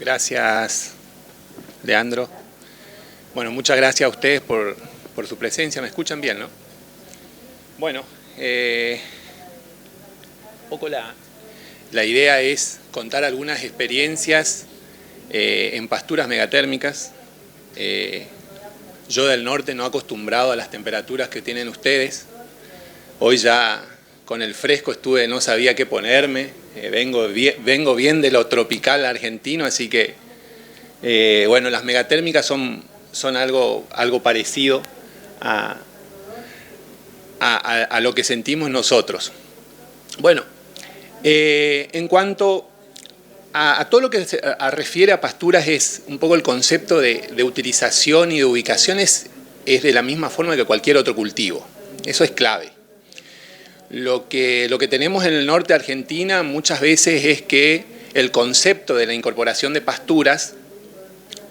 Gracias, Leandro. Bueno, muchas gracias a ustedes por su presencia. ¿Me escuchan bien, no? Bueno, un poco la idea es contar algunas experiencias en pasturas megatérmicas. Yo del norte no acostumbrado a las temperaturas que tienen ustedes. Hoy ya con el fresco no sabía qué ponerme. Vengo bien de lo tropical argentino, así que bueno, las megatérmicas son algo parecido a lo que sentimos nosotros. Bueno, en cuanto a todo lo que se refiere a pasturas, es un poco el concepto de utilización y de ubicación es de la misma forma que cualquier otro cultivo. Eso es clave. Lo que tenemos en el norte de Argentina muchas veces es que el concepto de la incorporación de pasturas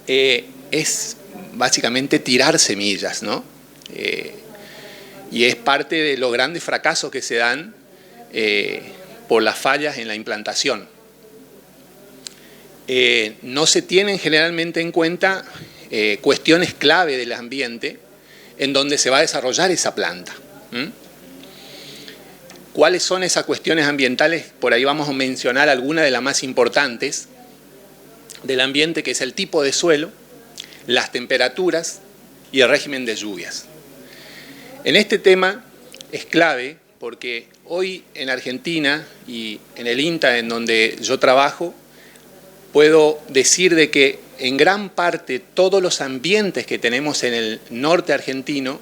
es básicamente tirar semillas, ¿no? Y es parte de los grandes fracasos que se dan por las fallas en la implantación. No se tienen generalmente en cuenta cuestiones clave del ambiente en donde se va a desarrollar esa planta. ¿Cuáles son esas cuestiones ambientales? Por ahí vamos a mencionar algunas de las más importantes del ambiente, que es el tipo de suelo, las temperaturas y el régimen de lluvias. En este tema es clave porque hoy en Argentina y en el INTA, en donde yo trabajo, puedo decir de que en gran parte todos los ambientes que tenemos en el norte argentino,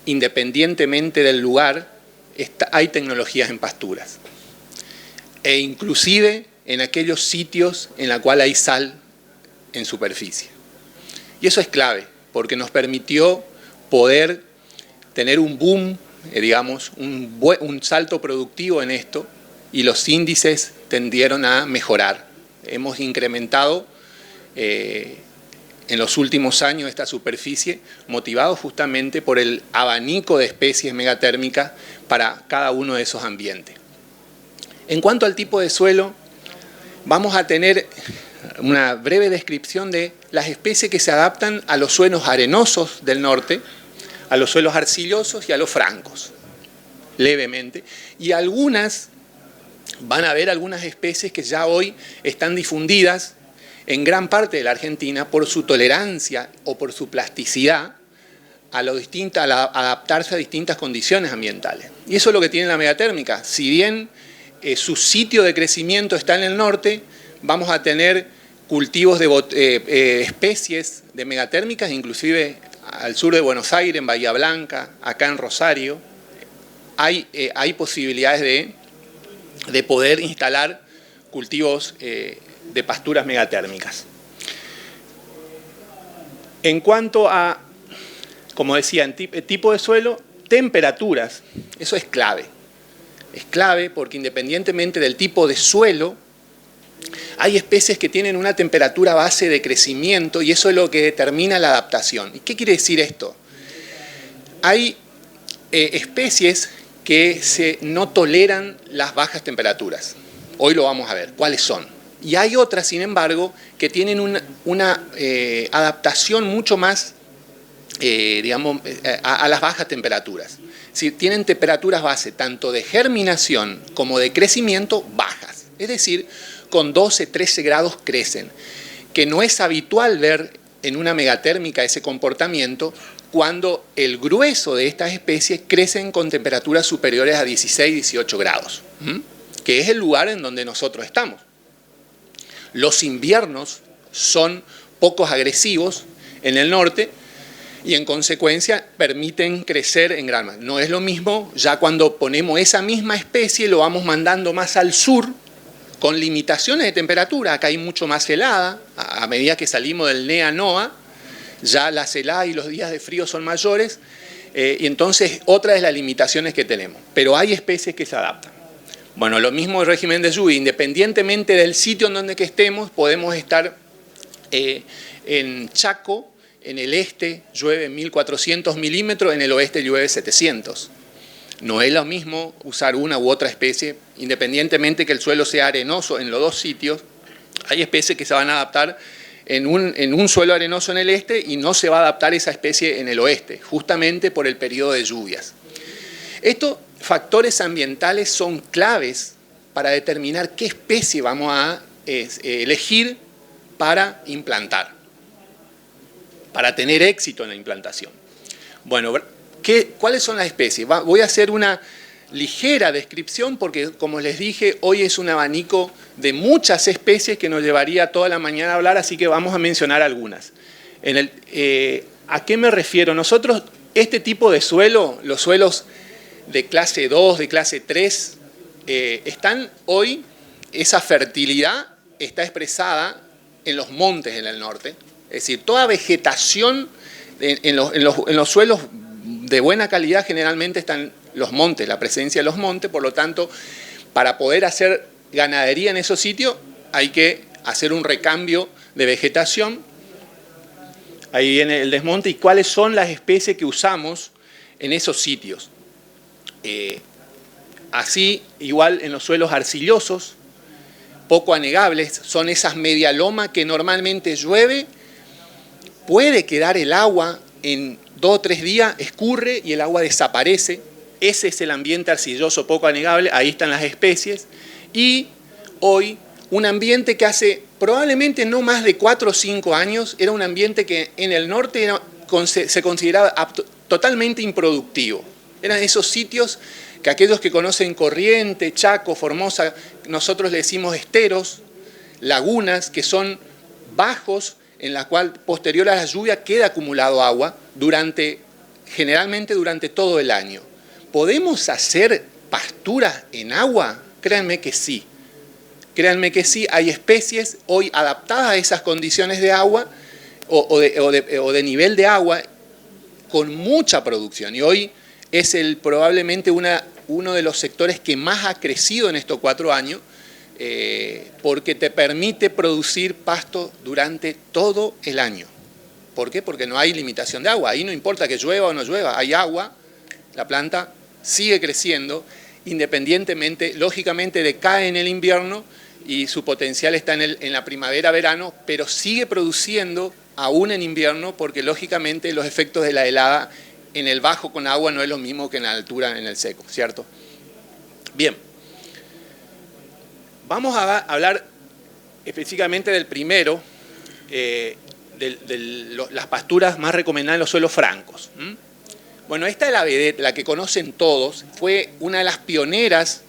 independientemente del lugar, hay tecnologías en pasturas. E inclusive en aquellos sitios en los cuales hay sal en superficie. Y eso es clave, porque nos permitió poder tener un boom, digamos, un salto productivo en esto, y los índices tendieron a mejorar. Hemos incrementado en los últimos años esta superficie, motivado justamente por el abanico de especies megatérmicas para cada uno de esos ambientes. En cuanto al tipo de suelo, vamos a tener una breve descripción de las especies que se adaptan a los suelos arenosos del norte, a los suelos arcillosos y a los francos, levemente. Y algunas, van a haber algunas especies que ya hoy están difundidas en gran parte de la Argentina por su tolerancia o por su plasticidad a adaptarse a distintas condiciones ambientales. Y eso es lo que tiene la megatérmica. Si bien su sitio de crecimiento está en el norte, vamos a tener cultivos de especies de megatérmicas, inclusive al sur de Buenos Aires, en Bahía Blanca, acá en Rosario. Hay posibilidades de poder instalar cultivos de pasturas megatérmicas. En cuanto a, como decía, en tipo de suelo, temperaturas, eso es clave. Es clave porque independientemente del tipo de suelo, hay especies que tienen una temperatura base de crecimiento y eso es lo que determina la adaptación. ¿Y qué quiere decir esto? Hay especies que no toleran las bajas temperaturas. Hoy lo vamos a ver. ¿Cuáles son? Y hay otras, sin embargo, que tienen una adaptación mucho más, digamos, a las bajas temperaturas. Si tienen temperaturas base tanto de germinación como de crecimiento bajas. Es decir, con 12, 13 grados crecen. Que no es habitual ver en una megatérmica ese comportamiento cuando el grueso de estas especies crecen con temperaturas superiores a 16, 18 grados. Que es el lugar en donde nosotros estamos. Los inviernos son poco agresivos en el norte y en consecuencia permiten crecer en gran manera. No es lo mismo ya cuando ponemos esa misma especie, lo vamos mandando más al sur con limitaciones de temperatura. Acá hay mucho más helada, a medida que salimos del NEA-NOA, ya las heladas y los días de frío son mayores, y entonces otra de las limitaciones que tenemos. Pero hay especies que se adaptan. Bueno, lo mismo el régimen de lluvia, independientemente del sitio en donde que estemos, podemos estar en Chaco, en el este llueve 1400 milímetros, en el oeste llueve 700. No es lo mismo usar una u otra especie, independientemente que el suelo sea arenoso en los dos sitios, Hay especies que se van a adaptar en un suelo arenoso en el este y no se va a adaptar esa especie en el oeste, justamente por el periodo de lluvias. Estos factores ambientales son claves para determinar qué especie vamos a elegir para implantar, para tener éxito en la implantación. Bueno, ¿cuáles son las especies? Voy a hacer una ligera descripción porque, como les dije, hoy es un abanico de muchas especies que nos llevaría toda la mañana a hablar, así que vamos a mencionar algunas. ¿A qué me refiero? Nosotros, este tipo de suelo, los suelos de clase 2, de clase 3, están hoy, esa fertilidad está expresada en los montes en el norte. Es decir, toda vegetación en los suelos de buena calidad generalmente están los montes, la presencia de los montes, por lo tanto, para poder hacer ganadería en esos sitios hay que hacer un recambio de vegetación. Ahí viene el desmonte y cuáles son las especies que usamos en esos sitios. Así, igual en los suelos arcillosos, poco anegables, son esas medialomas que normalmente llueve, puede quedar el agua en 2 o 3 días, escurre y el agua desaparece. Ese es el ambiente arcilloso poco anegable, ahí están las especies. Y hoy, un ambiente que hace probablemente no más de 4 o 5 años, era un ambiente que en el norte se consideraba totalmente improductivo. Eran esos sitios que aquellos que conocen Corrientes, Chaco, Formosa, nosotros le decimos esteros, lagunas, que son bajos, en la cual posterior a la lluvia queda acumulado agua generalmente durante todo el año. ¿Podemos hacer pasturas en agua? Créanme que sí. Créanme que sí, hay especies hoy adaptadas a esas condiciones de agua o de nivel de agua con mucha producción. Y hoy es probablemente uno de los sectores que más ha crecido en estos 4 años porque te permite producir pasto durante todo el año. ¿Por qué? Porque no hay limitación de agua. Ahí no importa que llueva o no llueva, hay agua, la planta sigue creciendo, independientemente, lógicamente decae en el invierno y su potencial está en la primavera-verano, pero sigue produciendo aún en invierno porque lógicamente los efectos de la helada en el bajo con agua no es lo mismo que en la altura en el seco, ¿cierto? Bien, vamos a hablar específicamente del primero, las pasturas más recomendadas en los suelos francos. Bueno, esta es la vedette, la que conocen todos, fue una de las pioneras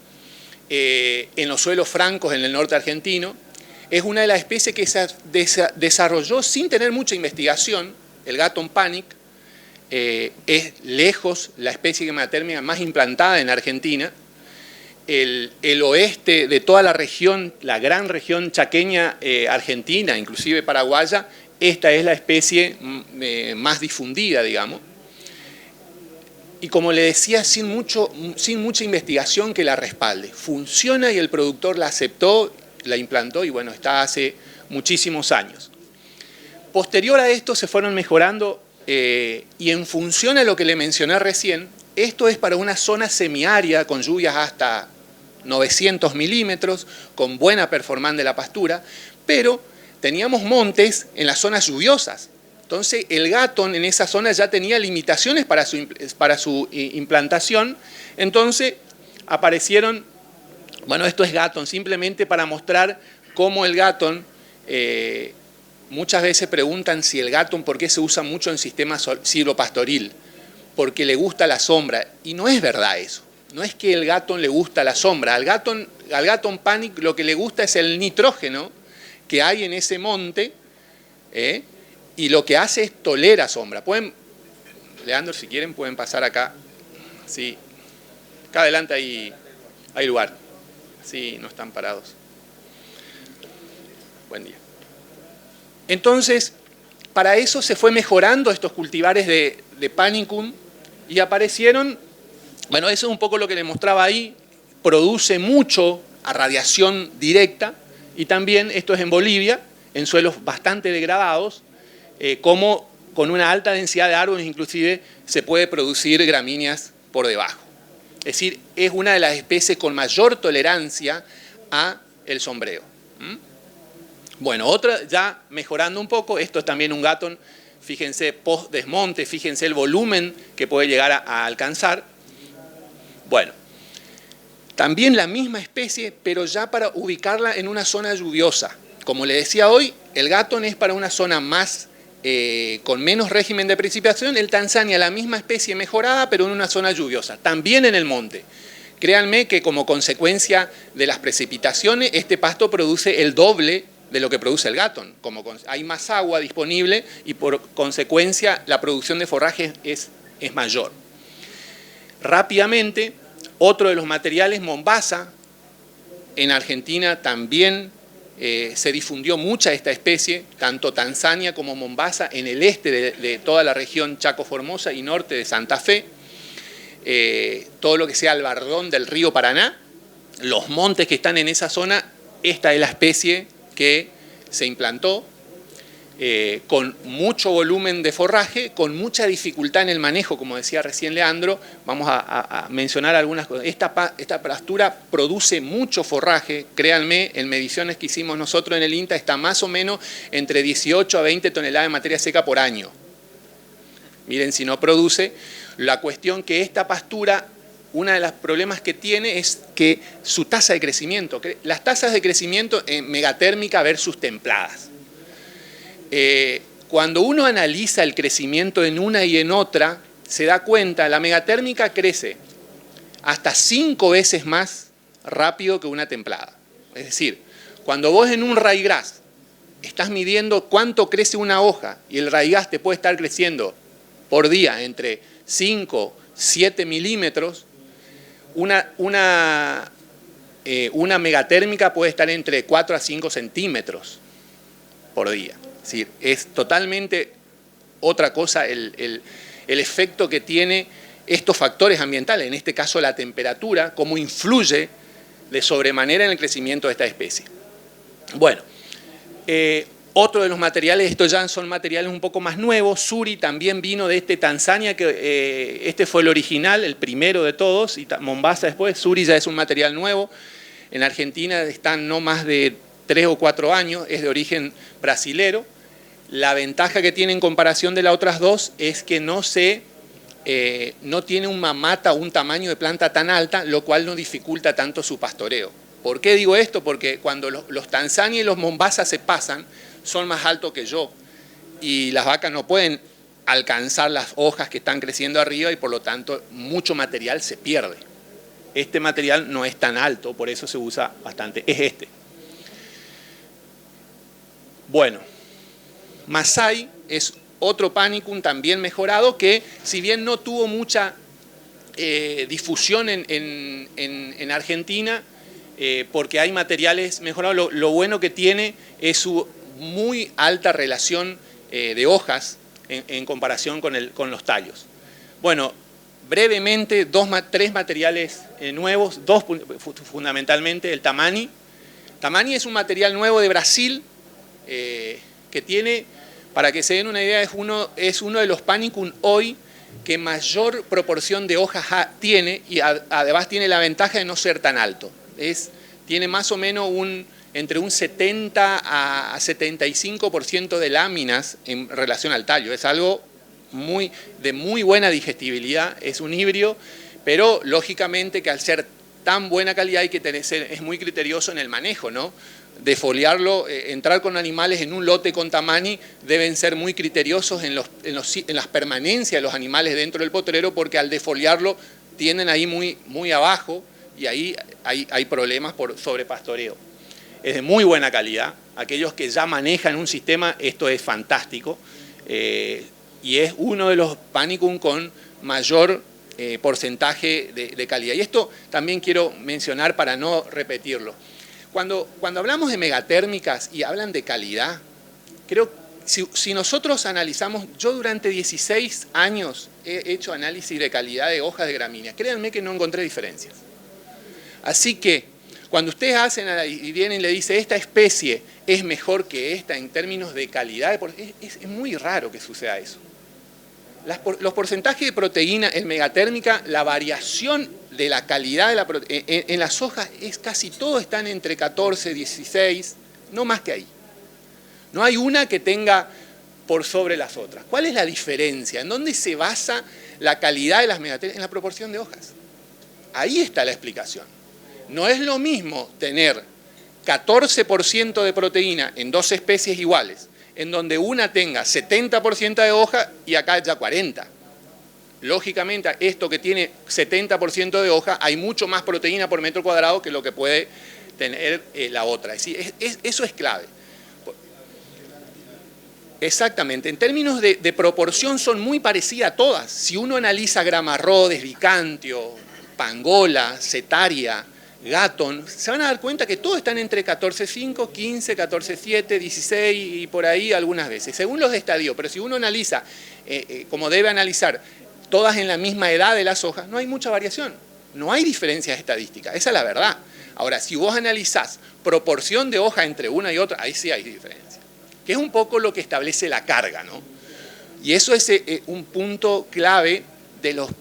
en los suelos francos en el norte argentino. Es una de las especies que se desarrolló sin tener mucha investigación, el Gatton panic. Es lejos la especie gematérmica más implantada en Argentina. El oeste de toda la región, la gran región chaqueña argentina, inclusive paraguaya, esta es la especie más difundida, digamos. Y como le decía, sin mucha investigación que la respalde. Funciona y el productor la aceptó, la implantó y bueno, está hace muchísimos años. Posterior a esto se fueron mejorando y en función a lo que le mencioné recién, esto es para una zona semiárida con lluvias hasta 900 milímetros, con buena performance de la pastura, pero teníamos montes en las zonas lluviosas. Entonces el Gatton en esa zona ya tenía limitaciones para su implantación, entonces aparecieron, bueno, esto es Gatton, simplemente para mostrar cómo el Gatton, muchas veces preguntan si el Gatton, ¿por qué se usa mucho en sistema silvopastoril? Porque le gusta la sombra, y no es verdad eso, no es que el Gatton le gusta la sombra, al Gatton panic lo que le gusta es el nitrógeno que hay en ese monte, y lo que hace es tolera sombra. Leandro, si quieren, pueden pasar acá. Sí. Acá adelante hay lugar. Sí, no están parados. Buen día. Entonces, para eso se fue mejorando estos cultivares de Panicum y aparecieron, bueno, eso es un poco lo que les mostraba ahí, produce mucho a radiación directa y también esto es en Bolivia, en suelos bastante degradados, como con una alta densidad de árboles inclusive se puede producir gramíneas por debajo. Es decir, es una de las especies con mayor tolerancia a el sombreo. Bueno, otra, ya mejorando un poco, esto es también un Gatton, fíjense, post desmonte, fíjense el volumen que puede llegar a alcanzar. Bueno, también la misma especie, pero ya para ubicarla en una zona lluviosa. Como le decía hoy, el Gatton es para una zona más, con menos régimen de precipitación. El Tanzania, la misma especie mejorada, pero en una zona lluviosa, también en el monte. Créanme que como consecuencia de las precipitaciones, este pasto produce el doble de lo que produce el Gatton. Como hay más agua disponible y por consecuencia la producción de forraje es mayor. Rápidamente, otro de los materiales, Mombasa, en Argentina también se difundió mucha esta especie, tanto Tanzania como Mombasa, en el este de toda la región Chaco-Formosa y norte de Santa Fe, todo lo que sea albardón del río Paraná, los montes que están en esa zona, esta es la especie que se implantó, con mucho volumen de forraje, con mucha dificultad en el manejo, como decía recién Leandro. Vamos a mencionar algunas cosas. Esta pastura produce mucho forraje, créanme, en mediciones que hicimos nosotros en el INTA está más o menos entre 18 a 20 toneladas de materia seca por año. Miren si no produce. La cuestión que esta pastura, uno de los problemas que tiene es que su tasa de crecimiento, las tasas de crecimiento en megatérmica versus templadas. Cuando uno analiza el crecimiento en una y en otra, se da cuenta, la megatérmica crece hasta 5 veces más rápido que una templada. Es decir, cuando vos en un raigrás estás midiendo cuánto crece una hoja y el raigrás te puede estar creciendo por día entre 5, 7 milímetros, una megatérmica puede estar entre 4 a 5 centímetros por día. Es decir, es totalmente otra cosa el efecto que tiene estos factores ambientales, en este caso la temperatura, cómo influye de sobremanera en el crecimiento de esta especie. Bueno, otro de los materiales, estos ya son materiales un poco más nuevos. Suri también vino de Tanzania, que este fue el original, el primero de todos, y Mombasa después. Suri ya es un material nuevo. En Argentina están no más de 3 o 4 años, es de origen brasilero. La ventaja que tiene en comparación de las otras dos es que no tiene un mamata o un tamaño de planta tan alta, lo cual no dificulta tanto su pastoreo. ¿Por qué digo esto? Porque cuando los Tanzania y los Mombasa se pasan, son más altos que yo y las vacas no pueden alcanzar las hojas que están creciendo arriba y por lo tanto mucho material se pierde. Este material no es tan alto, por eso se usa bastante, es este. Bueno, Masai es otro panicum también mejorado que, si bien no tuvo mucha difusión en Argentina, porque hay materiales mejorados, lo bueno que tiene es su muy alta relación de hojas en comparación con los tallos. Bueno, brevemente, 3 materiales nuevos, 2 fundamentalmente, el Tamani. Tamani es un material nuevo de Brasil que tiene, para que se den una idea, es uno de los panicum hoy que mayor proporción de hojas tiene y además tiene la ventaja de no ser tan alto. Tiene más o menos entre un 70 a 75% de láminas en relación al tallo. Es algo de muy buena digestibilidad, es un híbrido, pero lógicamente que al ser tan buena calidad hay que es muy criterioso en el manejo, ¿no? Defoliarlo, entrar con animales en un lote con Tamani, deben ser muy criteriosos en las permanencias de los animales dentro del potrero, porque al defoliarlo tienden ahí muy abajo y ahí hay problemas por sobrepastoreo. Es de muy buena calidad. Aquellos que ya manejan un sistema, esto es fantástico. Y es uno de los panicum con mayor porcentaje de calidad. Y esto también quiero mencionar para no repetirlo. Cuando hablamos de megatérmicas y hablan de calidad, creo que si nosotros analizamos, yo durante 16 años he hecho análisis de calidad de hojas de gramíneas, créanme que no encontré diferencias. Así que cuando ustedes hacen y vienen y le dicen esta especie es mejor que esta en términos de calidad, es muy raro que suceda eso. Los porcentajes de proteína en megatérmica, la variación de la calidad de en las hojas, casi todos están entre 14 y 16, no más que ahí. No hay una que tenga por sobre las otras. ¿Cuál es la diferencia? ¿En dónde se basa la calidad de las megatérmicas? En la proporción de hojas. Ahí está la explicación. No es lo mismo tener 14% de proteína en dos especies iguales, en donde una tenga 70% de hoja y acá ya 40%. Lógicamente, esto que tiene 70% de hoja, hay mucho más proteína por metro cuadrado que lo que puede tener la otra. Es decir, eso es clave. Exactamente, en términos de proporción son muy parecidas todas. Si uno analiza Gramarrodes, Vicantio, Pangola, Cetaria, Gatton, se van a dar cuenta que todos están entre 14,5, 15, 14,7, 16 y por ahí algunas veces, según los estadios. Pero si uno analiza, como debe analizar, todas en la misma edad de las hojas, no hay mucha variación, no hay diferencias estadísticas, esa es la verdad. Ahora, si vos analizás proporción de hoja entre una y otra, ahí sí hay diferencia, que es un poco lo que establece la carga, ¿no? Y eso es un punto clave de los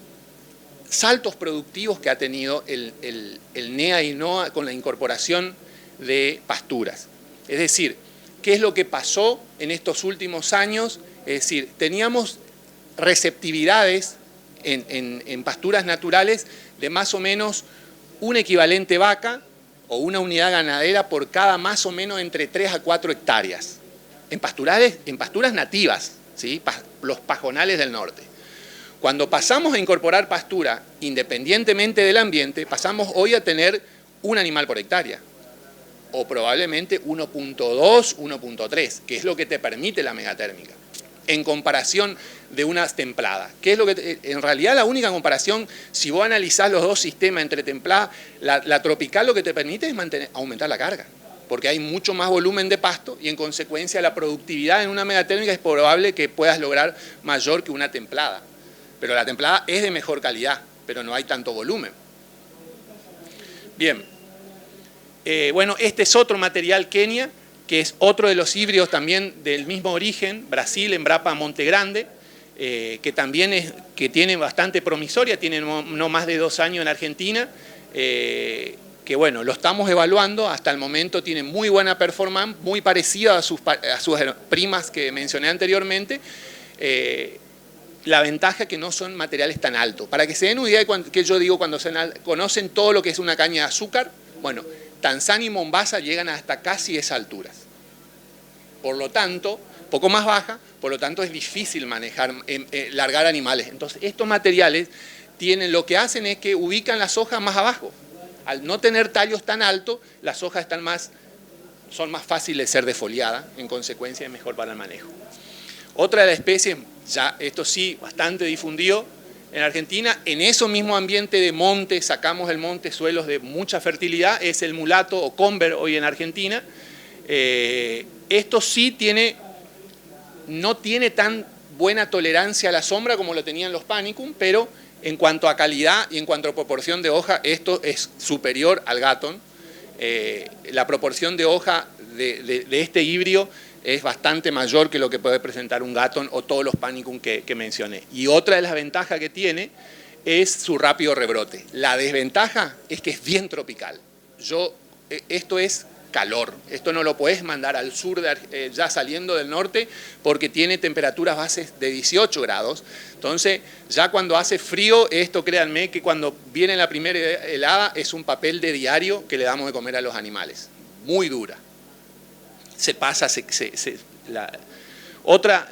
saltos productivos que ha tenido el NEA y NOA con la incorporación de pasturas. Es decir, ¿qué es lo que pasó en estos últimos años? Es decir, teníamos receptividades en pasturas naturales de más o menos un equivalente vaca o una unidad ganadera por cada más o menos entre 3 a 4 hectáreas. En pasturas nativas, ¿sí? Los pajonales del norte. Cuando pasamos a incorporar pastura, independientemente del ambiente, pasamos hoy a tener un animal por hectárea, o probablemente 1.2, 1.3, que es lo que te permite la megatérmica, en comparación de unas templadas. Que es lo que en realidad la única comparación, si vos analizás los dos sistemas entre templadas, la tropical lo que te permite es aumentar la carga, porque hay mucho más volumen de pasto y en consecuencia la productividad en una megatérmica es probable que puedas lograr mayor que una templada. Pero la templada es de mejor calidad, pero no hay tanto volumen. Bien, bueno, este es otro material Kenia, que es otro de los híbridos también del mismo origen, Brasil, Embrapa Monte Grande, que también que tiene bastante promisoria, tiene no más de 2 años en Argentina, que bueno, lo estamos evaluando, hasta el momento tiene muy buena performance, muy parecida a sus primas que mencioné anteriormente. La ventaja es que no son materiales tan altos. Para que se den una idea de qué yo digo cuando conocen todo lo que es una caña de azúcar, bueno, Tanzania y Mombasa llegan hasta casi esas alturas. Por lo tanto, poco más baja, por lo tanto es difícil manejar, largar animales. Entonces, estos materiales lo que hacen es que ubican las hojas más abajo. Al no tener tallos tan altos, las hojas son más fáciles de ser defoliadas, en consecuencia es mejor para el manejo. Otra de las especies, ya esto sí, bastante difundido en Argentina, en ese mismo ambiente de monte, sacamos el monte, suelos de mucha fertilidad, es el mulato o comber hoy en Argentina. Esto sí no tiene tan buena tolerancia a la sombra como lo tenían los panicum, pero en cuanto a calidad y en cuanto a proporción de hoja, esto es superior al Gatton. La proporción de hoja de este híbrido es bastante mayor que lo que puede presentar un Gatton o todos los panicum que mencioné. Y otra de las ventajas que tiene es su rápido rebrote. La desventaja es que es bien tropical. Esto es calor. Esto no lo podés mandar al sur, ya saliendo del norte, porque tiene temperaturas bases de 18 grados. Entonces, ya cuando hace frío, esto créanme que cuando viene la primera helada es un papel de diario que le damos de comer a los animales. Muy dura. Se pasa, otra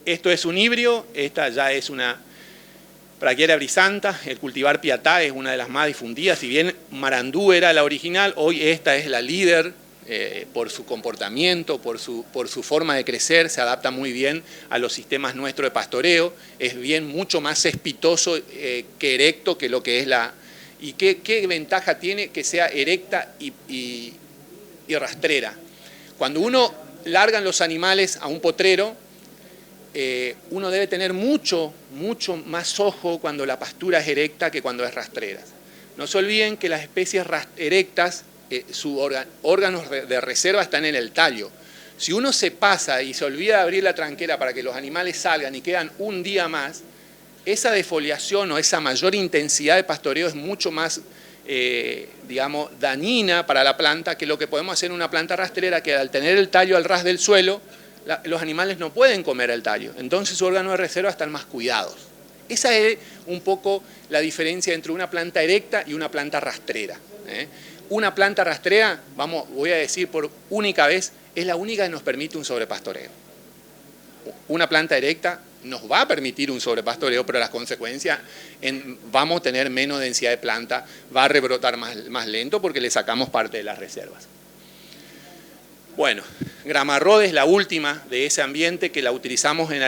esto es un híbrido, esta ya es una Brachiaria brisanta, el cultivar piatá es una de las más difundidas, si bien Marandú era la original, hoy esta es la líder por su comportamiento, por su forma de crecer, se adapta muy bien a los sistemas nuestros de pastoreo, es mucho más cespitoso que erecto que lo que es la... ¿Y qué ventaja tiene que sea erecta y rastrera? Cuando uno largan los animales a un potrero, uno debe tener mucho más ojo cuando la pastura es erecta que cuando es rastrera. No se olviden que las especies erectas, sus órganos de reserva están en el tallo. Si uno se pasa y se olvida de abrir la tranquera para que los animales salgan y quedan un día más, esa defoliación o esa mayor intensidad de pastoreo es mucho más digamos, dañina para la planta, que lo que podemos hacer en una planta rastrera, que al tener el tallo al ras del suelo, los animales no pueden comer el tallo. Entonces sus órganos de reserva están más cuidados. Esa es un poco la diferencia entre una planta erecta y una planta rastrera. Una planta rastrera, voy a decir por única vez, es la única que nos permite un sobrepastoreo. Una planta erecta nos va a permitir un sobrepastoreo, pero las consecuencias, vamos a tener menos densidad de planta, va a rebrotar más lento porque le sacamos parte de las reservas. Bueno, Gramarrode es la última de ese ambiente que la utilizamos en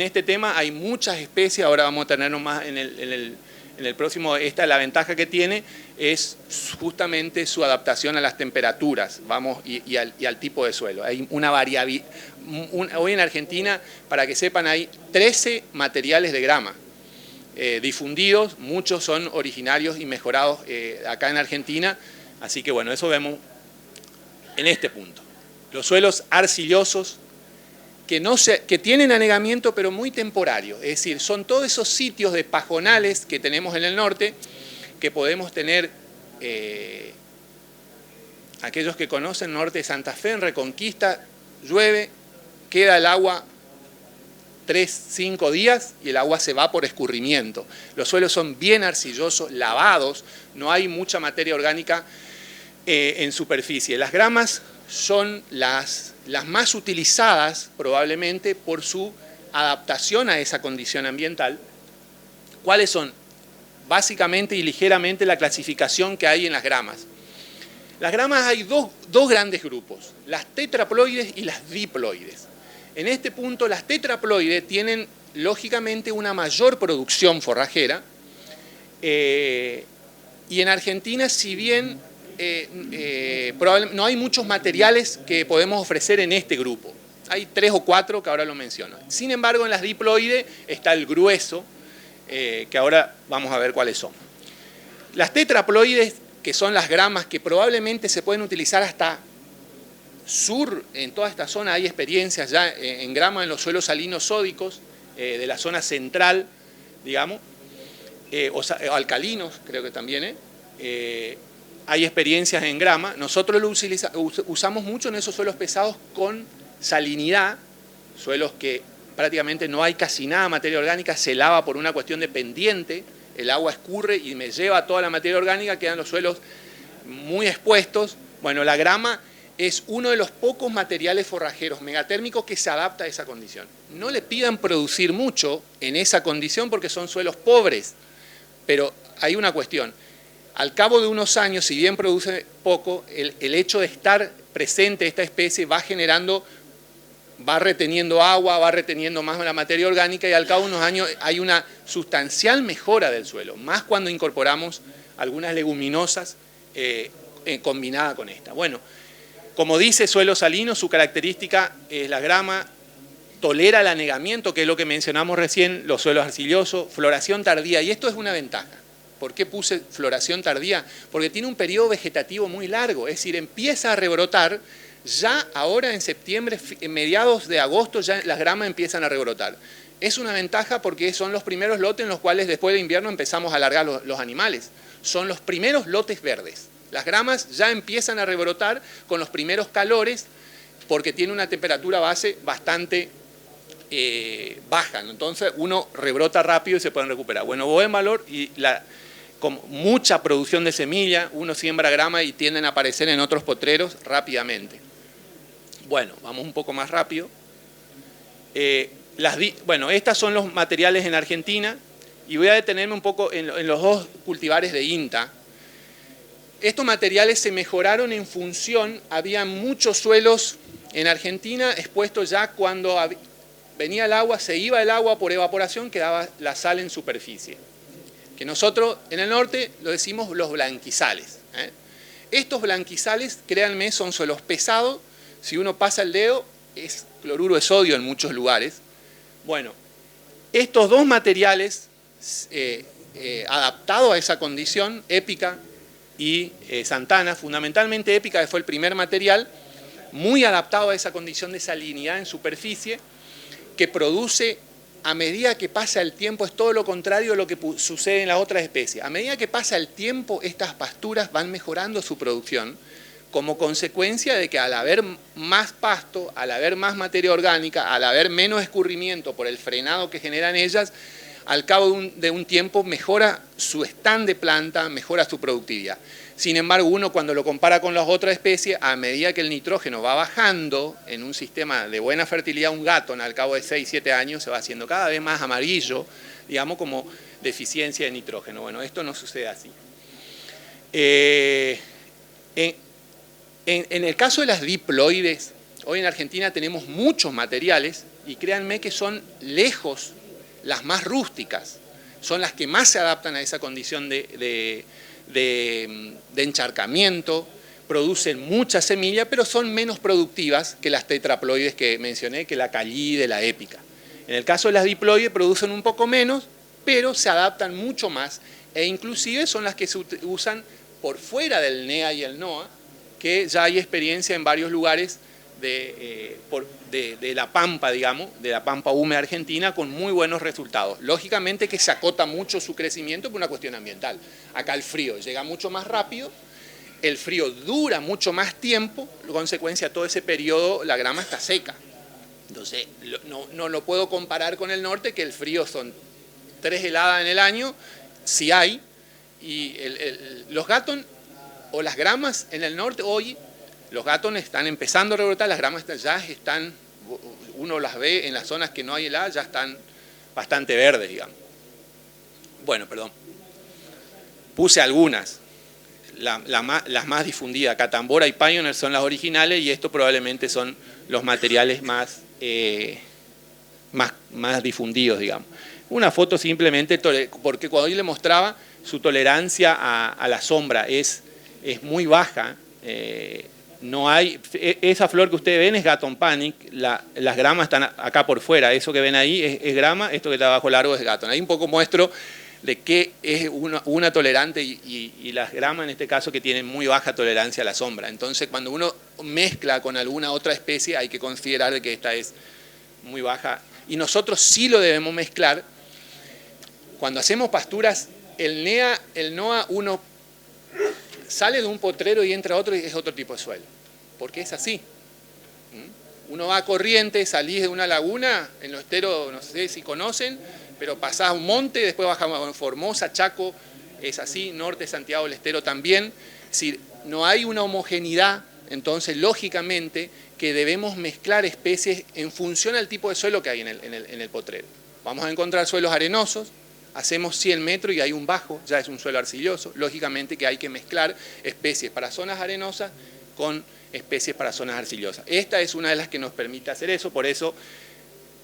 este tema hay muchas especies, ahora vamos a tenernos más en el próximo. La ventaja que tiene es justamente su adaptación a las temperaturas, y al tipo de suelo. Hay una variabilidad. Hoy en Argentina, para que sepan, hay 13 materiales de grama difundidos, muchos son originarios y mejorados acá en Argentina, así que bueno, eso vemos en este punto. Los suelos arcillosos que tienen anegamiento pero muy temporario, es decir, son todos esos sitios de pajonales que tenemos en el norte, que podemos tener, aquellos que conocen norte de Santa Fe, en Reconquista, llueve, queda el agua 3-5 días y el agua se va por escurrimiento. Los suelos son bien arcillosos, lavados, no hay mucha materia orgánica en superficie. Las gramas son las más utilizadas probablemente por su adaptación a esa condición ambiental. ¿Cuáles son? Básicamente y ligeramente la clasificación que hay en las gramas. Las gramas hay dos grandes grupos, las tetraploides y las diploides. En este punto las tetraploides tienen lógicamente una mayor producción forrajera y en Argentina, si bien no hay muchos materiales que podemos ofrecer en este grupo. Hay 3 o 4 que ahora lo menciono. Sin embargo, en las diploides está el grueso, que ahora vamos a ver cuáles son. Las tetraploides, que son las gramas que probablemente se pueden utilizar hasta sur, en toda esta zona hay experiencias ya en grama en los suelos salinos sódicos, de la zona central, digamos, o alcalinos, creo que también, hay experiencias en grama. Nosotros lo usamos mucho en esos suelos pesados con salinidad, suelos que prácticamente no hay casi nada de materia orgánica, se lava por una cuestión de pendiente, el agua escurre y me lleva toda la materia orgánica, quedan los suelos muy expuestos. Bueno, la grama es uno de los pocos materiales forrajeros megatérmicos que se adapta a esa condición. No le pidan producir mucho en esa condición porque son suelos pobres, pero hay una cuestión. Al cabo de unos años, si bien produce poco, el hecho de estar presente esta especie va reteniendo agua, va reteniendo más la materia orgánica y al cabo de unos años hay una sustancial mejora del suelo, más cuando incorporamos algunas leguminosas combinada con esta. Bueno, como dice suelo salino, su característica es la grama, tolera el anegamiento, que es lo que mencionamos recién, los suelos arcillosos, floración tardía, y esto es una ventaja. ¿Por qué puse floración tardía? Porque tiene un periodo vegetativo muy largo, es decir, empieza a rebrotar, ya ahora en septiembre, en mediados de agosto, ya las gramas empiezan a rebrotar. Es una ventaja porque son los primeros lotes en los cuales después de invierno empezamos a alargar los animales. Son los primeros lotes verdes. Las gramas ya empiezan a rebrotar con los primeros calores porque tiene una temperatura base bastante baja. Entonces uno rebrota rápido y se pueden recuperar. Bueno, buen valor y con mucha producción de semilla, uno siembra grama y tienden a aparecer en otros potreros rápidamente. Bueno, vamos un poco más rápido. Bueno, estos son los materiales en Argentina y voy a detenerme un poco en los dos cultivares de INTA. Estos materiales se mejoraron en función, había muchos suelos en Argentina expuestos ya cuando venía el agua, se iba el agua por evaporación, quedaba la sal en superficie. Que nosotros en el norte lo decimos los blanquizales. Estos blanquizales, créanme, son suelos pesados. Si uno pasa el dedo, es cloruro de sodio en muchos lugares. Bueno, estos dos materiales adaptados a esa condición, Épica y Santana, fundamentalmente Épica, que fue el primer material, muy adaptado a esa condición de salinidad en superficie, que produce a medida que pasa el tiempo, es todo lo contrario de lo que sucede en las otras especies. A medida que pasa el tiempo, estas pasturas van mejorando su producción como consecuencia de que al haber más pasto, al haber más materia orgánica, al haber menos escurrimiento por el frenado que generan ellas, al cabo de un tiempo mejora su stand de planta, mejora su productividad. Sin embargo, uno cuando lo compara con las otras especies, a medida que el nitrógeno va bajando en un sistema de buena fertilidad, un gatón al cabo de 6, 7 años se va haciendo cada vez más amarillo, digamos como deficiencia de nitrógeno. Bueno, esto no sucede así. En el caso de las diploides, hoy en Argentina tenemos muchos materiales y créanme que son lejos las más rústicas, son las que más se adaptan a esa condición de encharcamiento, producen mucha semilla, pero son menos productivas que las tetraploides que mencioné, que la callide, la épica. En el caso de las diploides producen un poco menos, pero se adaptan mucho más e inclusive son las que se usan por fuera del NEA y el NOA, que ya hay experiencia en varios lugares de la pampa, digamos, de la pampa húmeda argentina con muy buenos resultados. Lógicamente que se acota mucho su crecimiento por una cuestión ambiental. Acá el frío llega mucho más rápido, el frío dura mucho más tiempo, en consecuencia todo ese periodo la grama está seca. Entonces no lo puedo comparar con el norte, que el frío son 3 heladas en el año, si hay, y los gatón o las gramas en el norte hoy, los gátones están empezando a rebrotar, las gramas ya están, uno las ve en las zonas que no hay helada, ya están bastante verdes, digamos. Bueno, perdón. Puse algunas, las más difundidas, Catambora y Pioneer son las originales y estos probablemente son los materiales más difundidos, digamos. Una foto simplemente, porque cuando yo le mostraba, su tolerancia a la sombra es muy baja. No hay, esa flor que ustedes ven es Gatton Panic, las gramas están acá por fuera, eso que ven ahí es grama, esto que está abajo largo es Gatton. Ahí un poco muestro de qué es una tolerante y las gramas en este caso que tienen muy baja tolerancia a la sombra. Entonces cuando uno mezcla con alguna otra especie hay que considerar de que esta es muy baja y nosotros sí lo debemos mezclar. Cuando hacemos pasturas, el NEA, el NOA, uno sale de un potrero y entra a otro y es otro tipo de suelo, porque es así. Uno va a Corrientes, salís de una laguna, en los esteros, no sé si conocen, pero pasás un monte, después bajamos a Formosa, Chaco, es así, norte, Santiago del Estero también. Es decir, no hay una homogeneidad, entonces lógicamente que debemos mezclar especies en función al tipo de suelo que hay en el potrero. Vamos a encontrar suelos arenosos, hacemos 100 metros y hay un bajo, ya es un suelo arcilloso, lógicamente que hay que mezclar especies para zonas arenosas con especies para zonas arcillosas. Esta es una de las que nos permite hacer eso, por eso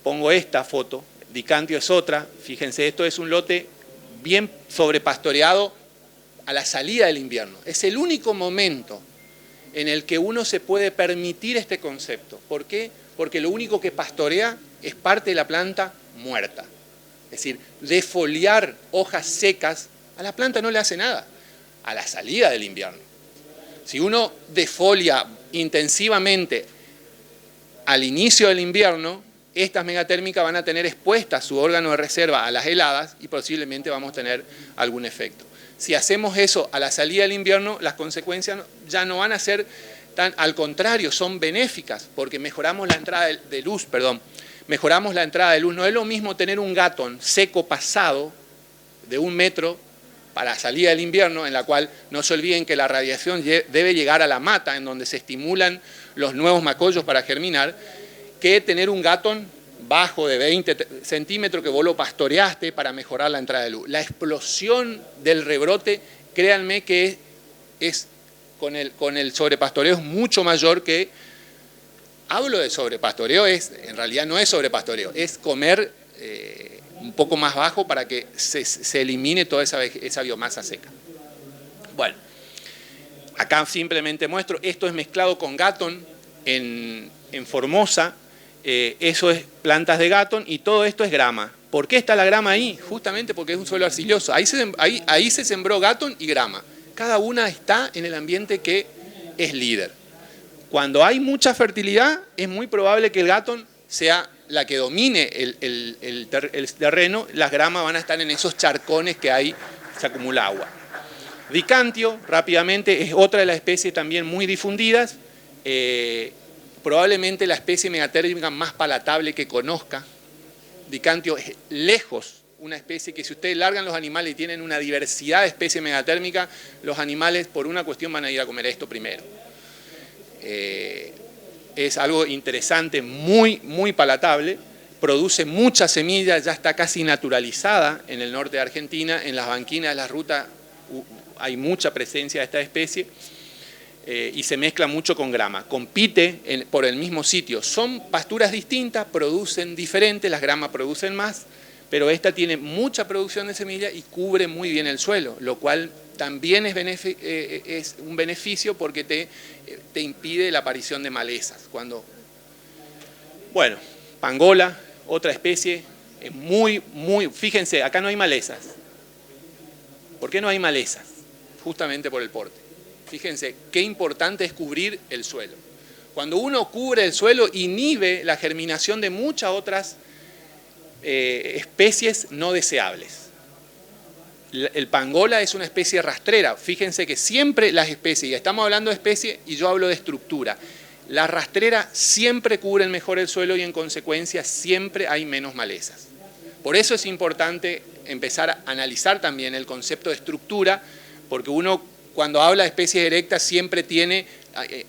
pongo esta foto. Dicantio es otra, fíjense, esto es un lote bien sobrepastoreado a la salida del invierno. Es el único momento en el que uno se puede permitir este concepto. ¿Por qué? Porque lo único que pastorea es parte de la planta muerta. Es decir, defoliar hojas secas a la planta no le hace nada, a la salida del invierno. Si uno defolia intensivamente al inicio del invierno, estas megatérmicas van a tener expuesta su órgano de reserva a las heladas y posiblemente vamos a tener algún efecto. Si hacemos eso a la salida del invierno, las consecuencias ya no van a ser tan, al contrario, son benéficas porque mejoramos la entrada de luz, mejoramos la entrada de luz. No es lo mismo tener un gatón seco pasado de 1 metro para la salida del invierno, en la cual no se olviden que la radiación debe llegar a la mata, en donde se estimulan los nuevos macollos para germinar, que tener un gatón bajo de 20 centímetros que vos lo pastoreaste para mejorar la entrada de luz. La explosión del rebrote, créanme que es con el sobrepastoreo es mucho mayor que... Hablo de sobrepastoreo, en realidad no es sobrepastoreo, es comer un poco más bajo para que se elimine toda esa biomasa seca. Bueno, acá simplemente muestro, esto es mezclado con Gatton en Formosa, eso es plantas de Gatton y todo esto es grama. ¿Por qué está la grama ahí? Justamente porque es un suelo arcilloso, ahí se sembró Gatton y grama. Cada una está en el ambiente que es líder. Cuando hay mucha fertilidad, es muy probable que el Gatton sea la que domine el terreno, las gramas van a estar en esos charcones que hay, se acumula agua. Dicantio, rápidamente, es otra de las especies también muy difundidas, probablemente la especie megatérmica más palatable que conozca. Dicantio es lejos una especie que si ustedes largan los animales y tienen una diversidad de especies megatérmicas, los animales por una cuestión van a ir a comer esto primero. Es algo interesante, muy, muy palatable, produce muchas semillas, ya está casi naturalizada en el norte de Argentina, en las banquinas de la ruta hay mucha presencia de esta especie y se mezcla mucho con grama, compite por el mismo sitio, son pasturas distintas, producen diferente, las gramas producen más, pero esta tiene mucha producción de semillas y cubre muy bien el suelo, lo cual también es un beneficio porque te impide la aparición de malezas. Bueno, pangola, otra especie, es fíjense, acá no hay malezas. ¿Por qué no hay malezas? Justamente por el porte. Fíjense, qué importante es cubrir el suelo. Cuando uno cubre el suelo, inhibe la germinación de muchas otras especies no deseables. El pangola es una especie rastrera. Fíjense que siempre las especies, y estamos hablando de especies y yo hablo de estructura, las rastreras siempre cubren mejor el suelo y en consecuencia siempre hay menos malezas. Por eso es importante empezar a analizar también el concepto de estructura, porque uno cuando habla de especies erectas siempre tiene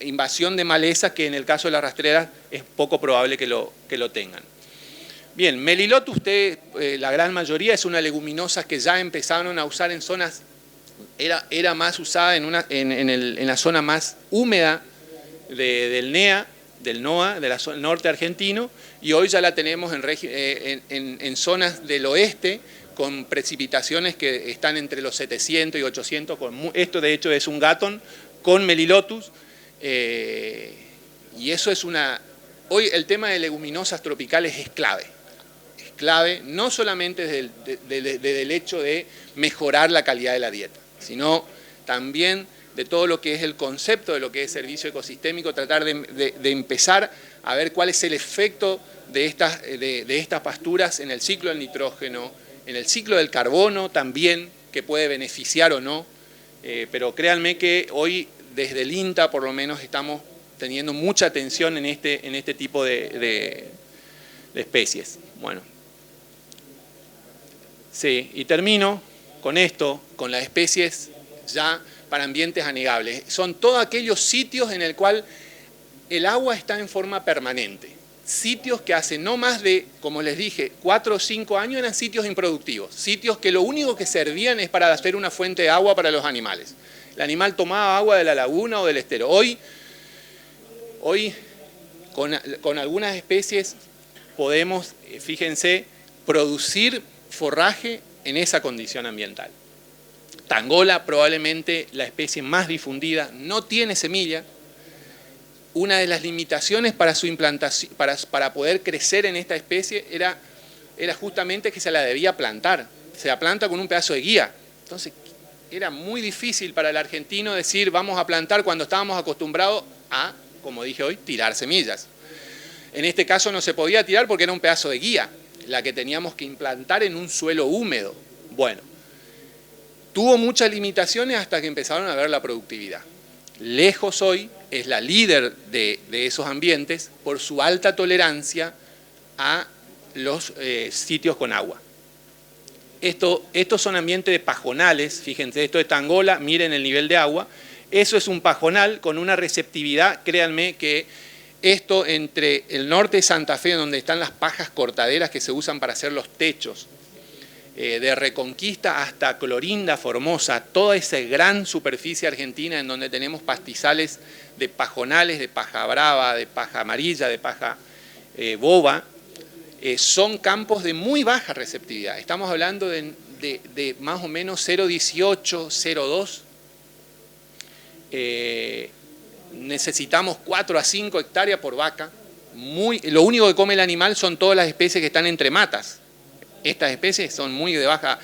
invasión de malezas que en el caso de las rastreras es poco probable que lo tengan. Bien, Melilotus, la gran mayoría es una leguminosa que ya empezaron a usar en zonas, era más usada en la zona más húmeda del NEA, del NOA, del norte argentino, y hoy ya la tenemos en zonas del oeste con precipitaciones que están entre los 700 y 800, esto de hecho es un gatón con Melilotus, y eso es hoy el tema de leguminosas tropicales es clave, no solamente desde el hecho de mejorar la calidad de la dieta, sino también de todo lo que es el concepto de lo que es servicio ecosistémico, tratar de empezar a ver cuál es el efecto de estas pasturas en el ciclo del nitrógeno, en el ciclo del carbono también, que puede beneficiar o no, pero créanme que hoy desde el INTA por lo menos estamos teniendo mucha atención en este tipo de especies. Bueno. Sí, y termino con esto, con las especies ya para ambientes anegables. Son todos aquellos sitios en el cual el agua está en forma permanente. Sitios que hace no más de, como les dije, 4 o 5 años eran sitios improductivos. Sitios que lo único que servían es para hacer una fuente de agua para los animales. El animal tomaba agua de la laguna o del estero. Hoy con algunas especies podemos, fíjense, producir forraje en esa condición ambiental. Tangola, probablemente la especie más difundida, no tiene semilla. Una de las limitaciones para su implantación, para poder crecer en esta especie era justamente que se la debía plantar. Se la planta con un pedazo de guía. Entonces era muy difícil para el argentino decir vamos a plantar cuando estábamos acostumbrados a, como dije hoy, tirar semillas. En este caso no se podía tirar porque era un pedazo de guía, la que teníamos que implantar en un suelo húmedo. Bueno, tuvo muchas limitaciones hasta que empezaron a ver la productividad. Lejos hoy es la líder de esos ambientes por su alta tolerancia a los sitios con agua. Estos son ambientes de pajonales, fíjense, esto es Tangola, miren el nivel de agua. Eso es un pajonal con una receptividad, créanme que esto entre el norte de Santa Fe, donde están las pajas cortaderas que se usan para hacer los techos, de Reconquista hasta Clorinda, Formosa, toda esa gran superficie argentina en donde tenemos pastizales de pajonales, de paja brava, de paja amarilla, de paja boba, son campos de muy baja receptividad. Estamos hablando de más o menos 0,18, 0,2. Necesitamos 4 a 5 hectáreas por vaca. Lo único que come el animal son todas las especies que están entre matas. Estas especies son muy de baja,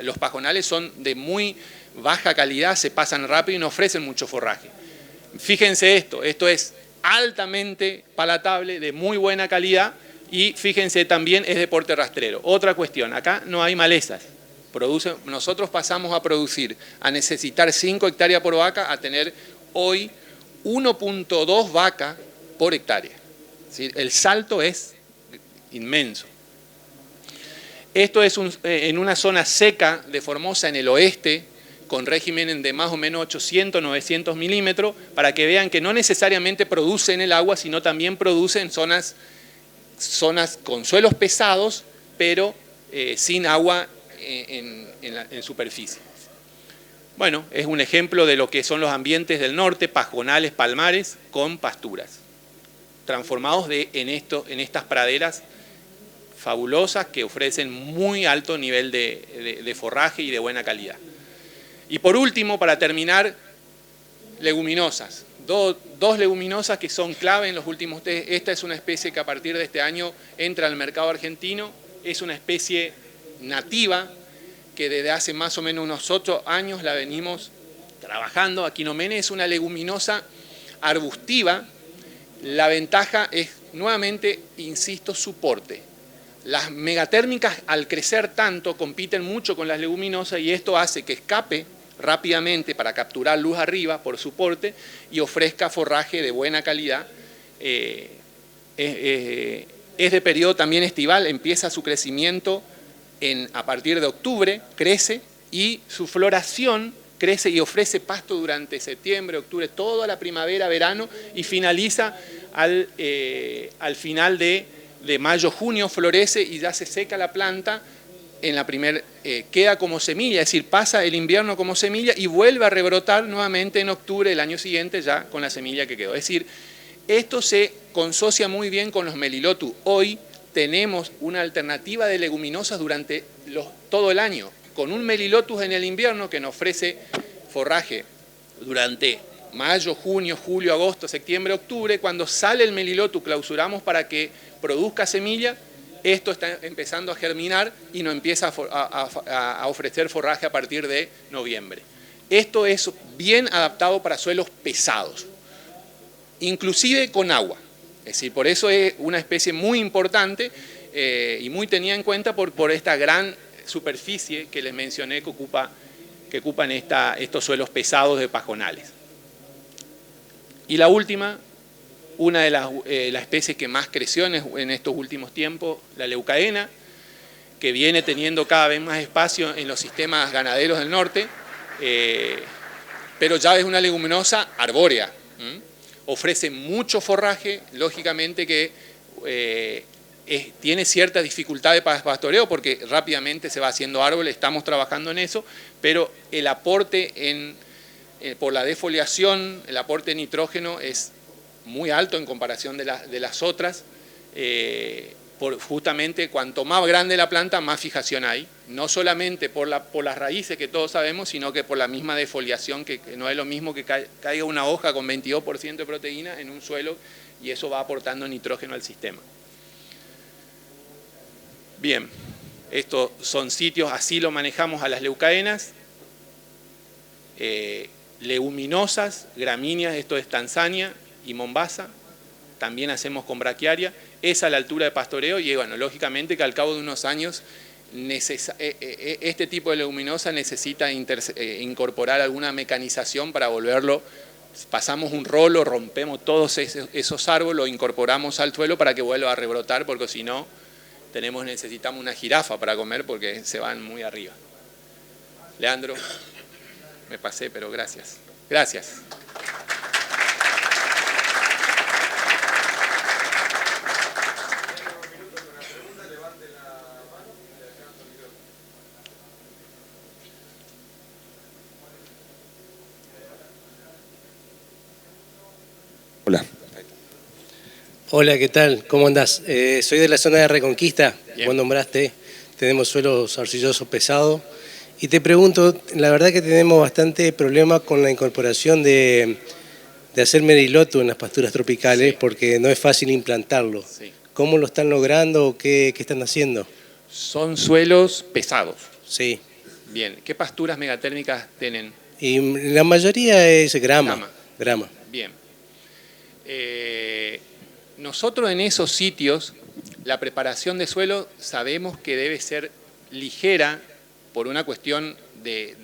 los pajonales son de muy baja calidad, se pasan rápido y no ofrecen mucho forraje. Fíjense esto es altamente palatable, de muy buena calidad. Y fíjense, también es deporte rastrero. Otra cuestión, acá no hay malezas. Nosotros pasamos a necesitar 5 hectáreas por vaca, a tener hoy 1.2 vacas por hectárea. ¿Sí? El salto es inmenso. Esto es en una zona seca de Formosa, en el oeste, con régimen de más o menos 800, 900 milímetros, para que vean que no necesariamente produce en el agua, sino también produce en zonas con suelos pesados, pero sin agua en superficie. Bueno, es un ejemplo de lo que son los ambientes del norte, pajonales, palmares, con pasturas, transformados en estas praderas fabulosas que ofrecen muy alto nivel de forraje y de buena calidad. Y por último, para terminar, leguminosas. Dos leguminosas que son clave en los últimos. Esta es una especie que a partir de este año entra al mercado argentino. Es una especie nativa que desde hace más o menos unos 8 años la venimos trabajando. Aquinomene es una leguminosa arbustiva. La ventaja es, nuevamente, insisto, su porte. Las megatérmicas, al crecer tanto, compiten mucho con las leguminosas y esto hace que escape rápidamente para capturar luz arriba por su porte y ofrezca forraje de buena calidad. Es de periodo también estival, empieza su crecimiento a partir de octubre, crece y su floración crece y ofrece pasto durante septiembre, octubre, toda la primavera, verano y finaliza al final de mayo, junio, florece y ya se seca la planta. Queda como semilla, es decir, pasa el invierno como semilla y vuelve a rebrotar nuevamente en octubre del año siguiente ya con la semilla que quedó. Es decir, esto se consocia muy bien con los Melilotus. Hoy tenemos una alternativa de leguminosas durante todo el año, con un Melilotus en el invierno que nos ofrece forraje durante mayo, junio, julio, agosto, septiembre, octubre. Cuando sale el Melilotus, clausuramos para que produzca semilla. Esto está empezando a germinar y nos empieza a ofrecer forraje a partir de noviembre. Esto es bien adaptado para suelos pesados, inclusive con agua. Es decir, por eso es una especie muy importante y muy tenida en cuenta por esta gran superficie que les mencioné que ocupan estos suelos pesados de pajonales. Y la última, una de las especies que más creció en estos últimos tiempos, la leucaena, que viene teniendo cada vez más espacio en los sistemas ganaderos del norte, pero ya es una leguminosa arbórea. Ofrece mucho forraje, lógicamente que tiene cierta dificultad de pastoreo porque rápidamente se va haciendo árbol, estamos trabajando en eso, pero el aporte por la defoliación, el aporte de nitrógeno es muy alto en comparación de las otras. Justamente cuanto más grande la planta, más fijación hay, no solamente por las raíces que todos sabemos, sino que por la misma defoliación, que no es lo mismo que caiga una hoja con 22% de proteína en un suelo y eso va aportando nitrógeno al sistema. Bien, estos son sitios, así lo manejamos a las leucaenas. Leguminosas, gramíneas, esto es Tanzania y Mombasa, también hacemos con braquiaria, es a la altura de pastoreo y bueno, lógicamente que al cabo de unos años este tipo de leguminosa necesita incorporar alguna mecanización para volverlo, pasamos un rolo, rompemos todos esos árboles, lo incorporamos al suelo para que vuelva a rebrotar porque si no necesitamos una jirafa para comer porque se van muy arriba. Leandro, me pasé, pero gracias. Gracias. Hola. Hola, ¿qué tal? ¿Cómo andás? Soy de la zona de Reconquista, Bien. vos nombraste, tenemos suelos arcillosos pesados. Y te pregunto, la verdad que tenemos bastante problema con la incorporación de hacer Melilotus en las pasturas tropicales, Sí. porque no es fácil implantarlo. Sí. ¿Cómo lo están logrando o qué están haciendo? Son suelos pesados. Sí. Bien, ¿qué pasturas megatérmicas tienen? Y la mayoría es grama. Bien. Nosotros en esos sitios, La preparación de suelo sabemos que debe ser ligera por una cuestión de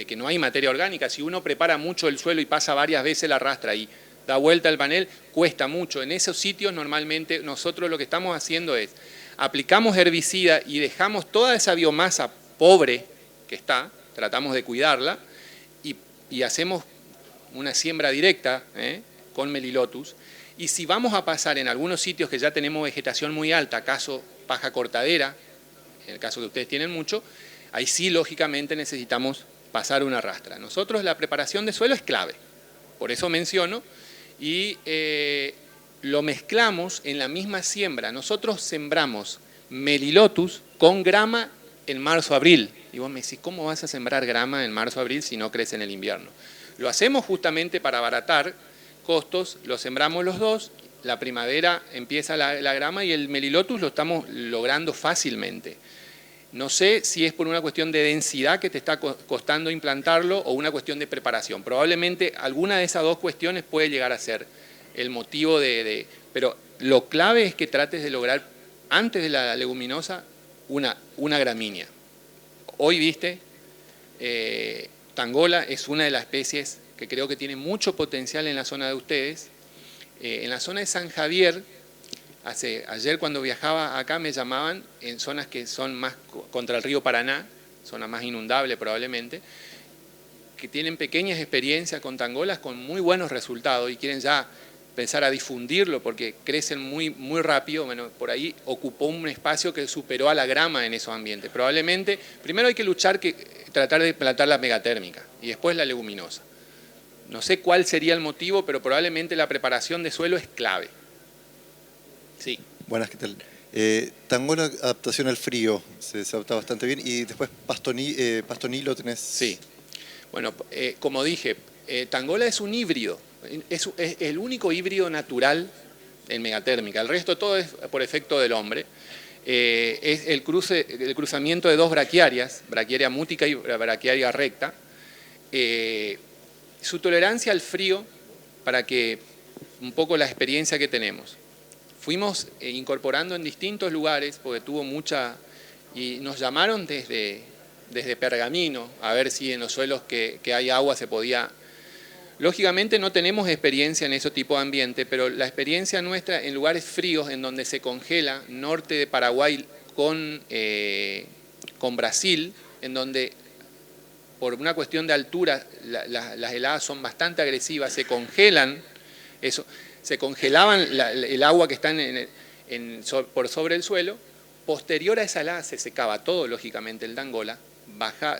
que no hay materia orgánica. Si uno prepara mucho el suelo y pasa varias veces la rastra y da vuelta al panel, cuesta mucho. En esos sitios normalmente nosotros lo que estamos haciendo es, aplicamos herbicida y dejamos toda esa biomasa pobre que está, tratamos de cuidarla y hacemos una siembra directa con Melilotus. Y si vamos a pasar en algunos sitios que ya tenemos vegetación muy alta, caso paja cortadera, en el caso que ustedes tienen mucho, ahí sí lógicamente necesitamos pasar una rastra. Nosotros la preparación de suelo es clave, por eso menciono, y lo mezclamos en la misma siembra. Nosotros sembramos Melilotus con grama en marzo-abril. Y vos me decís, ¿cómo vas a sembrar grama en marzo-abril si no crece en el invierno? Lo hacemos justamente para abaratar costos, lo sembramos los dos, la primavera empieza la grama y el Melilotus lo estamos logrando fácilmente. No sé si es por una cuestión de densidad que te está costando implantarlo o una cuestión de preparación. Probablemente alguna de esas dos cuestiones puede llegar a ser el motivo pero lo clave es que trates de lograr, antes de la leguminosa, una gramínea. Hoy, viste, Tangola es una de las especies que creo que tiene mucho potencial en la zona de ustedes. En la zona de San Javier, ayer cuando viajaba acá me llamaban en zonas que son más contra el río Paraná, zona más inundable probablemente, que tienen pequeñas experiencias con tangolas con muy buenos resultados y quieren ya pensar a difundirlo porque crecen muy, muy rápido. Bueno, por ahí ocupó un espacio que superó a la grama en esos ambientes. Probablemente, primero hay que tratar de plantar la megatérmica y después la leguminosa. No sé cuál sería el motivo, pero probablemente la preparación de suelo es clave. Sí. Buenas, ¿qué tal? Tangola, adaptación al frío, se adapta bastante bien. Y después pastonilo tenés... Sí. Bueno, como dije, Tangola es un híbrido. Es el único híbrido natural en megatérmica. El resto todo es por efecto del hombre. Es el cruzamiento de dos braquiarias, braquiaria mútica y braquiaria recta. Su tolerancia al frío, para que un poco la experiencia que tenemos. Fuimos incorporando en distintos lugares, porque tuvo mucha... Y nos llamaron desde Pergamino, a ver si en los suelos que hay agua se podía... Lógicamente no tenemos experiencia en ese tipo de ambiente, pero la experiencia nuestra en lugares fríos, en donde se congela, norte de Paraguay con Brasil, en donde por una cuestión de altura las heladas son bastante agresivas, se congelan, se congelaban el agua que está por sobre el suelo. Posterior a esa helada se secaba todo, lógicamente, el Tangola,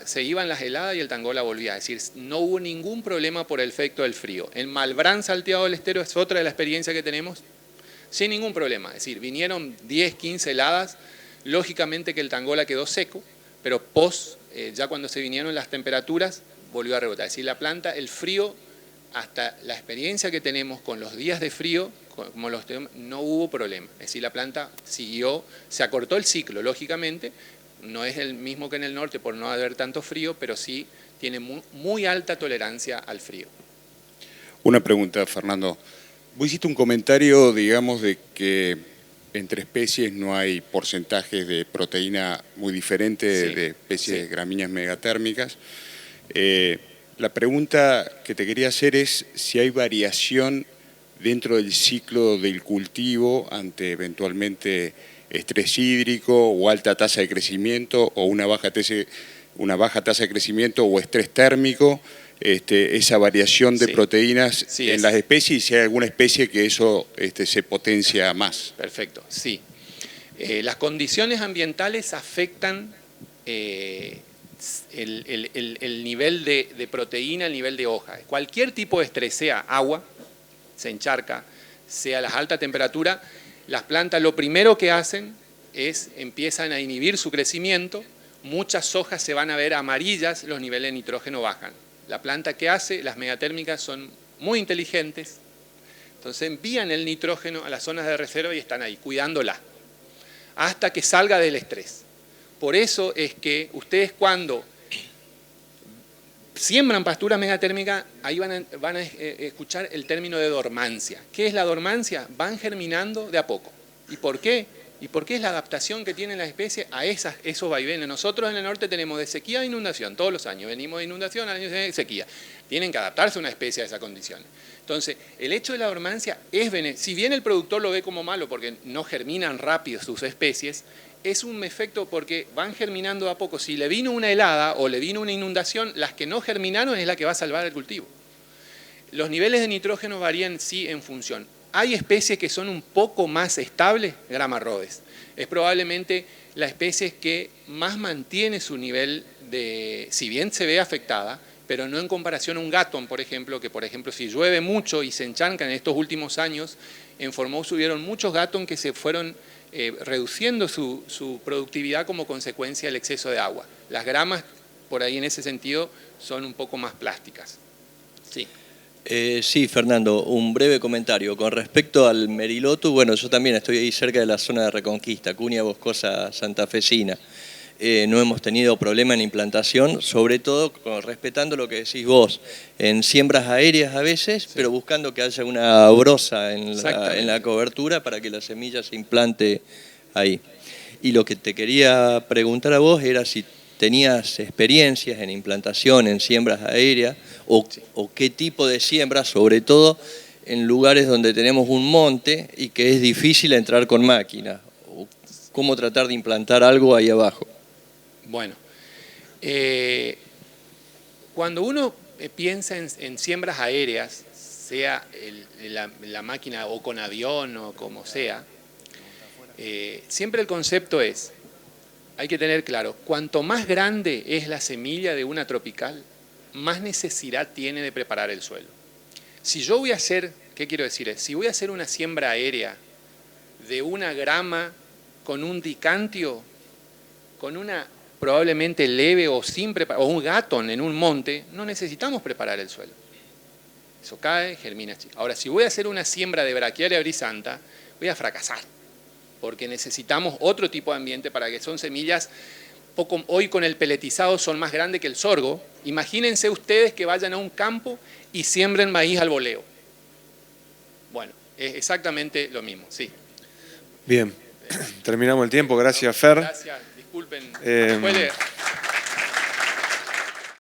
se iban las heladas y el Tangola volvía. Es decir, no hubo ningún problema por el efecto del frío. En Malbrán, Salteado del Estero, es otra de las experiencias que tenemos, sin ningún problema. Es decir, vinieron 10, 15 heladas, lógicamente que el Tangola quedó seco, pero ya cuando se vinieron las temperaturas, volvió a rebotar. Es decir, la planta, el frío, hasta la experiencia que tenemos con los días de frío, no hubo problema. Es decir, la planta siguió, se acortó el ciclo, lógicamente, no es el mismo que en el norte por no haber tanto frío, pero sí tiene muy alta tolerancia al frío. Una pregunta, Fernando. Vos hiciste un comentario, digamos, de que entre especies no hay porcentajes de proteína muy diferentes Sí, de especies sí. gramíneas megatérmicas. La pregunta que te quería hacer es si hay variación dentro del ciclo del cultivo ante eventualmente estrés hídrico o alta tasa de crecimiento o una baja tasa de crecimiento o estrés térmico, esa variación de Sí. proteínas Sí, en las especies y si hay alguna especie que eso se potencia más. Perfecto, sí. Las condiciones ambientales afectan el nivel de proteína, el nivel de hoja. Cualquier tipo de estrés, sea agua, se encharca, sea las altas temperaturas, las plantas lo primero que hacen es empiezan a inhibir su crecimiento, muchas hojas se van a ver amarillas, los niveles de nitrógeno bajan. La planta que hace, las megatérmicas son muy inteligentes, entonces envían el nitrógeno a las zonas de reserva y están ahí, cuidándola, hasta que salga del estrés. Por eso es que ustedes cuando siembran pasturas megatérmicas, ahí van a escuchar el término de dormancia. ¿Qué es la dormancia? Van germinando de a poco. ¿Y por qué? ¿Y por qué es la adaptación que tienen las especies a esos vaivenes? Nosotros en el norte tenemos de sequía a inundación todos los años. Venimos de inundación, al año de sequía. Tienen que adaptarse a una especie a esas condiciones. Entonces, el hecho de la dormancia es beneficioso. Si bien el productor lo ve como malo porque no germinan rápido sus especies, es un efecto porque van germinando a poco. Si le vino una helada o le vino una inundación, las que no germinaron es la que va a salvar el cultivo. Los niveles de nitrógeno varían sí en función. Hay especies que son un poco más estables, Grama rhodes. Es probablemente la especie que más mantiene su nivel de, si bien se ve afectada, pero no en comparación a un gatón, por ejemplo, que por ejemplo si llueve mucho y se encharcan en estos últimos años, en Formosa hubieron muchos gatón que se fueron reduciendo su productividad como consecuencia del exceso de agua. Las gramas, por ahí en ese sentido, son un poco más plásticas. Sí. Sí, Fernando, un breve comentario. Con respecto al Merilotus, bueno, yo también estoy ahí cerca de la zona de Reconquista, Cuña Boscosa Santafesina. No hemos tenido problema en implantación, sobre todo respetando lo que decís vos, en siembras aéreas a veces, sí, pero buscando que haya una brosa en la cobertura para que la semilla se implante ahí. Y lo que te quería preguntar a vos era si tenías experiencias en implantación, en siembras aéreas, o qué tipo de siembras, sobre todo en lugares donde tenemos un monte y que es difícil entrar con máquina, o cómo tratar de implantar algo ahí abajo. Bueno, cuando uno piensa en siembras aéreas, sea la máquina o con avión o como sea, siempre el concepto es, hay que tener claro, cuanto más grande es la semilla de una tropical, más necesidad tiene de preparar el suelo. Si yo voy a hacer, ¿qué quiero decir? Si voy a hacer una siembra aérea de una grama con un dicantio, con una probablemente leve o sin preparar, o un gatón en un monte, no necesitamos preparar el suelo. Eso cae, germina. Ahora, si voy a hacer una siembra de Brachiaria brisanta, voy a fracasar, porque necesitamos otro tipo de ambiente para que son semillas, hoy con el peletizado son más grandes que el sorgo. Imagínense ustedes que vayan a un campo y siembren maíz al voleo. Bueno, es exactamente lo mismo, sí. Bien, terminamos el tiempo, gracias Fer. Gracias, disculpen.